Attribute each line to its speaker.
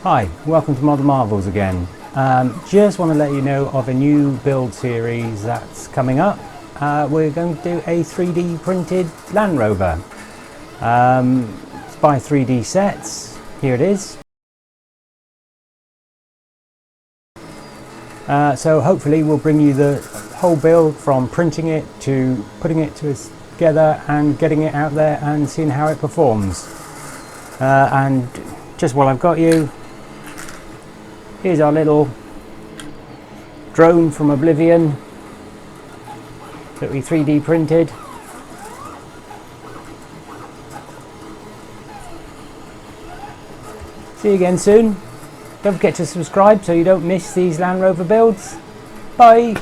Speaker 1: Hi, welcome to Model Marvels again. Just want to let you know of a new build series that's coming up. We're going to do a 3D printed Land Rover. It's by 3D Sets. Here it is. So hopefully we'll bring you the whole build from printing it to putting it together and getting it out there and seeing how it performs. And just while I've got you, here's our little drone from Oblivion that we 3D printed. See you again soon. Don't forget to subscribe so you don't miss these Land Rover builds. Bye!